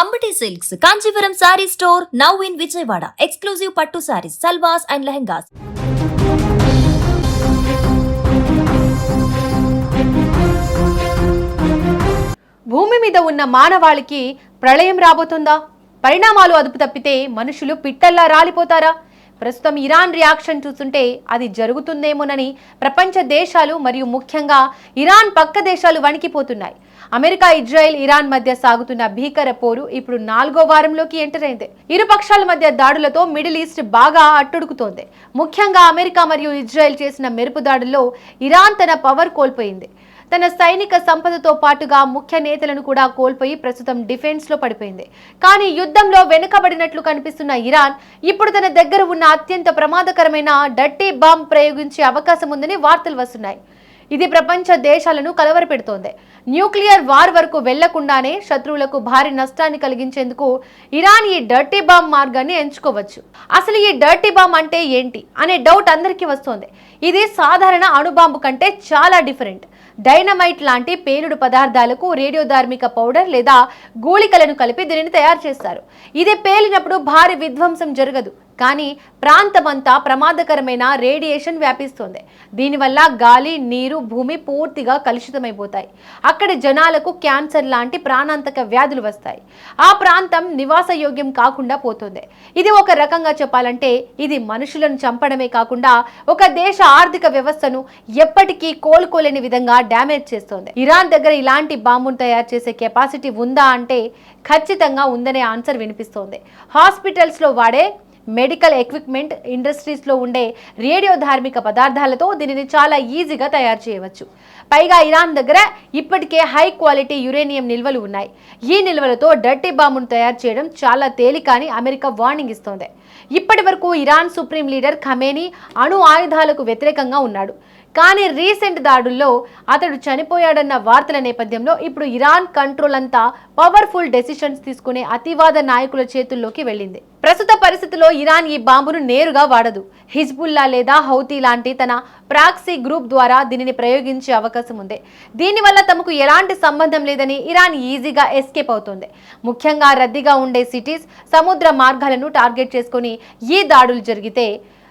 Ambati Silks, Kanchipuram Saree Store, now in Vijayawada. Exclusive Pattu Sarees, Salwas and Lehengas. భూమి మీద ఉన్న మానవాళికి ప్రళయం రాబోతుందా? పరిణామాలు అదుపు తప్పితే మనుషులు పిట్టల్లా రాలిపోతారా? ప్రస్తుతం ఇరాన్ రియాక్షన్ చూస్తుంటే అది జరుగుతుందేమోనని ప్రపంచ దేశాలు మరియు ముఖ్యంగా ఇరాన్ పక్క దేశాలు వణికిపోతున్నాయి. అమెరికా, ఇజ్రాయెల్, ఇరాన్ మధ్య సాగుతున్న భీకర పోరు ఇప్పుడు 4వ వారంలోకి ఎంటర్ అయింది. ఇరు పక్షాల మధ్య దాడులతో మిడిల్ ఈస్ట్ బాగా అట్టుడుకుతోంది. ముఖ్యంగా అమెరికా మరియు ఇజ్రాయెల్ చేసిన మెరుపు దాడుల్లో ఇరాన్ తన పవర్ కోల్పోయింది. తన సైనిక సంపదతో పాటుగా ముఖ్య నేతలను కూడా కోల్పోయి ప్రస్తుతం డిఫెన్స్ లో పడిపోయింది. కానీ యుద్ధంలో వెనుకబడినట్లు కనిపిస్తున్న ఇరాన్ ఇప్పుడు తన దగ్గర ఉన్న అత్యంత ప్రమాదకరమైన డర్టీ బాంబ్ ప్రయోగించే అవకాశం ఉందని వార్తలు వస్తున్నాయి. ఇది ప్రపంచ దేశాలను కలవరపెడుతోంది. న్యూక్లియర్ వార్ వరకు వెళ్లకుండానే శత్రువులకు భారీ నష్టాన్ని కలిగించేందుకు ఇరాన్ ఈ డర్టీ బాంబ్ మార్గాన్ని ఎంచుకోవచ్చు. అసలు ఈ డర్టీ బాంబ్ అంటే ఏంటి అనే డౌట్ అందరికీ వస్తోంది. ఇది సాధారణ అణుబాంబు కంటే చాలా డిఫరెంట్. డైనమైట్ లాంటి పేలుడు పదార్థాలకు రేడియోధార్మిక పౌడర్ లేదా గూళికలను కలిపి దీనిని తయారు చేస్తారు. ఇది పేలినప్పుడు భారీ విధ్వంసం జరగదు, కానీ ప్రాంతమంతా ప్రమాదకరమైన రేడియేషన్ వ్యాపిస్తుంది. దీనివల్ల గాలి, నీరు, భూమి పూర్తిగా కలుషితమైపోతాయి. అక్కడి జనాలకు క్యాన్సర్ లాంటి ప్రాణాంతక వ్యాధులు వస్తాయి. ఆ ప్రాంతం నివాసయోగ్యం కాకుండా పోతుంది. ఇది ఒక రకంగా చెప్పాలంటే ఇది మనుషులను చంపడమే కాకుండా ఒక దేశ ఆర్థిక వ్యవస్థను ఎప్పటికీ కోలుకోలేని విధంగా డ్యామేజ్ చేస్తోంది. ఇరాన్ దగ్గర ఇలాంటి బాంబును తయారు చేసే కెపాసిటీ ఉందా అంటే ఖచ్చితంగా ఉందనే ఆన్సర్ వినిపిస్తోంది. హాస్పిటల్స్ లో వాడే మెడికల్ ఎక్విప్మెంట్, ఇండస్ట్రీస్లో ఉండే రేడియో ధార్మిక పదార్థాలతో దీనిని చాలా ఈజీగా తయారు చేయవచ్చు. పైగా ఇరాన్ దగ్గర ఇప్పటికే హై క్వాలిటీ యురేనియం నిల్వలు ఉన్నాయి. ఈ నిల్వలతో డర్టీ బాంబును తయారు చేయడం చాలా తేలిక అని అమెరికా వార్నింగ్ ఇస్తోంది. ఇప్పటి వరకు ఇరాన్ సుప్రీం లీడర్ ఖమేనీ అణు ఆయుధాలకు వ్యతిరేకంగా ఉన్నాడు. కానీ రీసెంట్ దాడుల్లో అతడు చనిపోయాడన్న వార్తల నేపథ్యంలో ఇప్పుడు ఇరాన్ కంట్రోల్ అంతా పవర్ఫుల్ డెసిషన్స్ తీసుకునే అతివాద నాయకుల చేతుల్లోకి వెళ్ళింది. ప్రస్తుత పరిస్థితిలో ఇరాన్ ఈ బాంబును నేరుగా వాడదు. హిజ్బుల్లా లేదా హౌతీ లాంటి తన ప్రాక్సీ గ్రూప్ ద్వారా దీనిని ప్రయోగించే అవకాశం ఉంది. దీనివల్ల తమకు ఎలాంటి సంబంధం లేదని ఇరాన్ ఈజీగా ఎస్కేప్ అవుతుంది. ముఖ్యంగా రద్దీగా ఉండే సిటీస్, సముద్ర మార్గాలను టార్గెట్ చేసుకుని ఈ దాడులు జరిగితే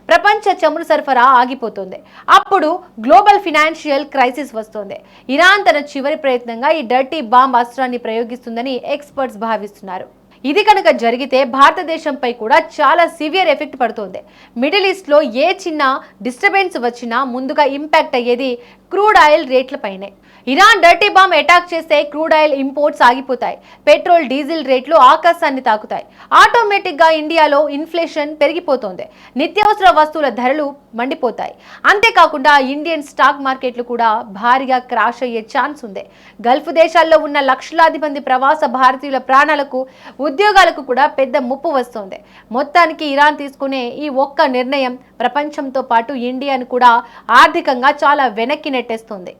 ప్రపంచ చమురు సరఫరా ఆగిపోతుంది. అప్పుడు గ్లోబల్ ఫినాన్షియల్ క్రైసిస్ వస్తుంది. ఇరాన్ తన చివరి ప్రయత్నంగా ఈ డర్టీ బాంబ్ అస్త్రాన్ని ప్రయోగిస్తుందని ఎక్స్పర్ట్స్ భావిస్తున్నారు. ఇది కనుక జరిగితే భారతదేశంపై కూడా చాలా సివియర్ ఎఫెక్ట్ పడుతుంది. మిడిల్ ఈస్ట్ లో ఏ చిన్న డిస్టర్బెన్స్ వచ్చినా ముందుగా ఇంపాక్ట్ అయ్యేది క్రూడ్ ఆయిల్ రేట్లపైనే. ఇరాన్ డర్టీ బాంబ్ అటాక్ చేస్తే క్రూడ్ ఆయిల్ ఇంపోర్ట్స్ ఆగిపోతాయి. పెట్రోల్, డీజిల్ రేట్లు ఆకాశాన్ని తాకుతాయి. ఆటోమేటిక్ గా ఇండియాలో ఇన్ఫ్లేషన్ పెరిగిపోతుంది. నిత్యావసర వస్తువుల ధరలు మండిపోతాయి. అంతేకాకుండా ఇండియన్ స్టాక్ మార్కెట్లు కూడా భారీగా క్రాష్ అయ్యే ఛాన్స్ ఉంది. గల్ఫ్ దేశాల్లో ఉన్న లక్షలాది మంది ప్రవాస భారతీయుల ప్రాణాలకు, ఉద్యోగాలకు కూడా పెద్ద ముప్పు వస్తోంది. మొత్తానికి ఇరాన్ తీసుకునే ఈ ఒక్క నిర్ణయం ప్రపంచంతో పాటు ఇండియాను కూడా ఆర్థికంగా చాలా వెనక్కి నెట్టేస్తుంది.